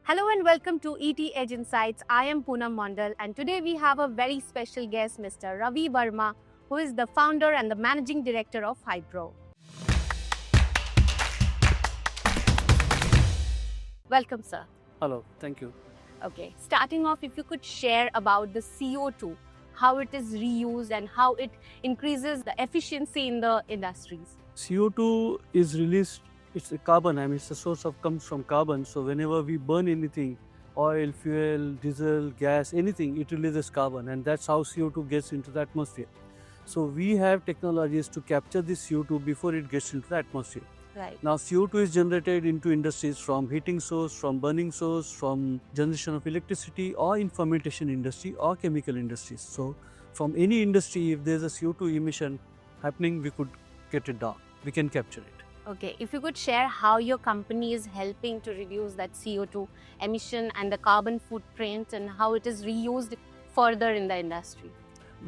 Hello and welcome to ET Edge Insights. I am Poonam Mondal and today we have a very special guest, Mr. Ravi Varma, who is the founder and the managing director of Hypro. Welcome, sir. Hello, thank you. Okay, starting off, if you could share about the CO₂, how it is reused and how it increases the efficiency in the industries. CO2 is released, it's a carbon, it's a source of comes from carbon. So whenever we burn anything, oil, fuel, diesel, gas, anything, it releases carbon, and that's how CO2 gets into the atmosphere. So we have technologies to capture this CO2 before it gets into the atmosphere. Right. Now CO2 is generated into industries from heating source, from burning source, from generation of electricity, or in fermentation industry or chemical industries. So from any industry, if there's a CO2 emission happening, we could get it down. We can capture it. Okay, if you could share how your company is helping to reduce that CO2 emission and the carbon footprint and how it is reused further in the industry.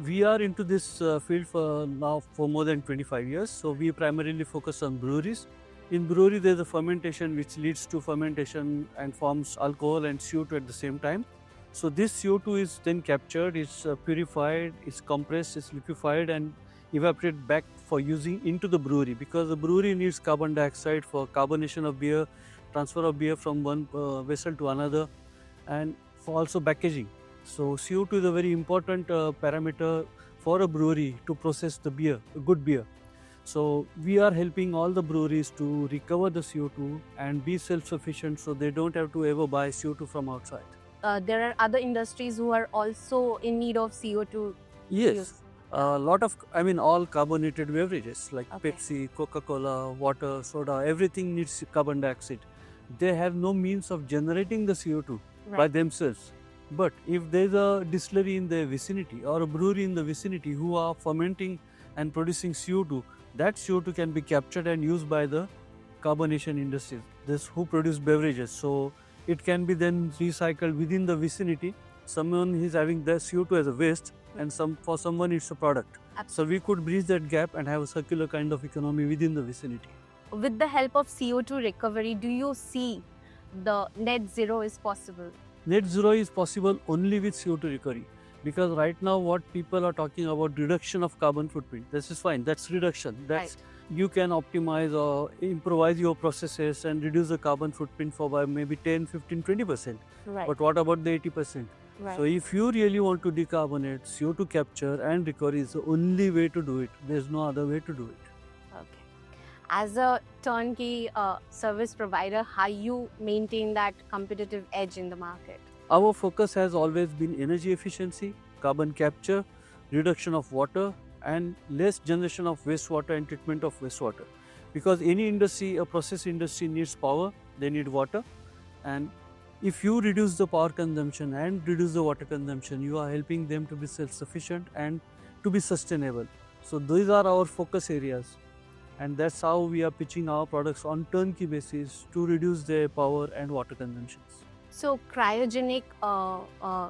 We are into this field for more than 25 years. So we primarily focus on breweries. In brewery, there's a fermentation which leads to fermentation and forms alcohol and CO2 at the same time. So this CO2 is then captured, is purified, is compressed, is liquefied and evaporated back for using into the brewery, because the brewery needs carbon dioxide for carbonation of beer, transfer of beer from one vessel to another, and for also packaging. So CO2 is a very important parameter for a brewery to process the beer, a good beer. So we are helping all the breweries to recover the CO2 and be self-sufficient, so they don't have to ever buy CO2 from outside. There are other industries who are also in need of CO2. Yes. Use. All carbonated beverages like Okay. Pepsi, Coca-Cola, water, soda, everything needs carbon dioxide. They have no means of generating the CO2 by Right. themselves. But if there's a distillery in their vicinity or a brewery in the vicinity who are fermenting and producing CO2, that CO2 can be captured and used by the carbonation industries, this who produce beverages. So it can be then recycled within the vicinity. Someone is having the CO2 as a waste, and for someone it's a product. Absolutely. So we could bridge that gap and have a circular kind of economy within the vicinity. With the help of CO2 recovery, do you see the net zero is possible? Net zero is possible only with CO2 recovery, because right now what people are talking about, reduction of carbon footprint, this is fine, that's reduction. That's Right. You can optimize or improvise your processes and reduce the carbon footprint for by maybe 10, 15, 20%. Right. But what about the 80%? Right. So if you really want to decarbonate, CO2 capture and recovery is the only way to do it. There's no other way to do it. Okay. As a turnkey service provider, how you maintain that competitive edge in the market? Our focus has always been energy efficiency, carbon capture, reduction of water, and less generation of wastewater and treatment of wastewater. Because any industry, a process industry needs power, they need water, and if you reduce the power consumption and reduce the water consumption, you are helping them to be self-sufficient and to be sustainable. So these are our focus areas, and that's how we are pitching our products on turnkey basis to reduce their power and water consumptions. So cryogenic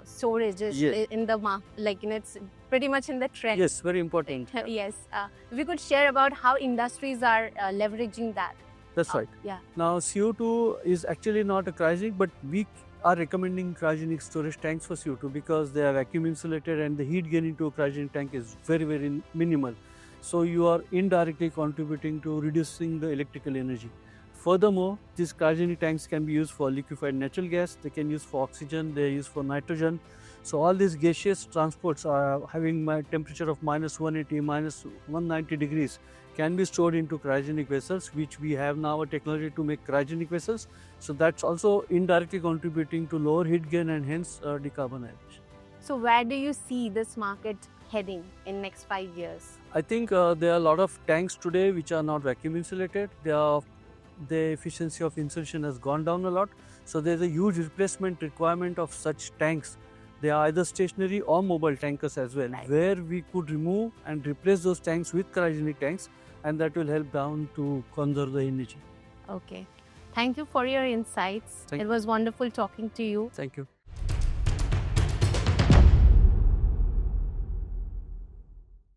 storage is Yes. in the market, it's pretty much in the trend. Yes, very important. Yes. If we could share about how industries are leveraging that. That's right. Yeah. Now CO2 is actually not a cryogenic, but we are recommending cryogenic storage tanks for CO2 because they are vacuum insulated and the heat gain into a cryogenic tank is very, very minimal. So you are indirectly contributing to reducing the electrical energy. Furthermore, these cryogenic tanks can be used for liquefied natural gas, they can use for oxygen, they are used for nitrogen. So all these gaseous transports are having a temperature of minus 180, minus 190 degrees can be stored into cryogenic vessels, which we have now a technology to make cryogenic vessels. So that's also indirectly contributing to lower heat gain and hence decarbonization. So where do you see this market heading in next 5 years? I think there are a lot of tanks today which are not vacuum insulated. The efficiency of insulation has gone down a lot. So there's a huge replacement requirement of such tanks. They are either stationary or mobile tankers as well, Right. where we could remove and replace those tanks with cryogenic tanks, and that will help down to conserve the energy. Okay. Thank you for your insights. Thank It was wonderful talking to you. Thank you.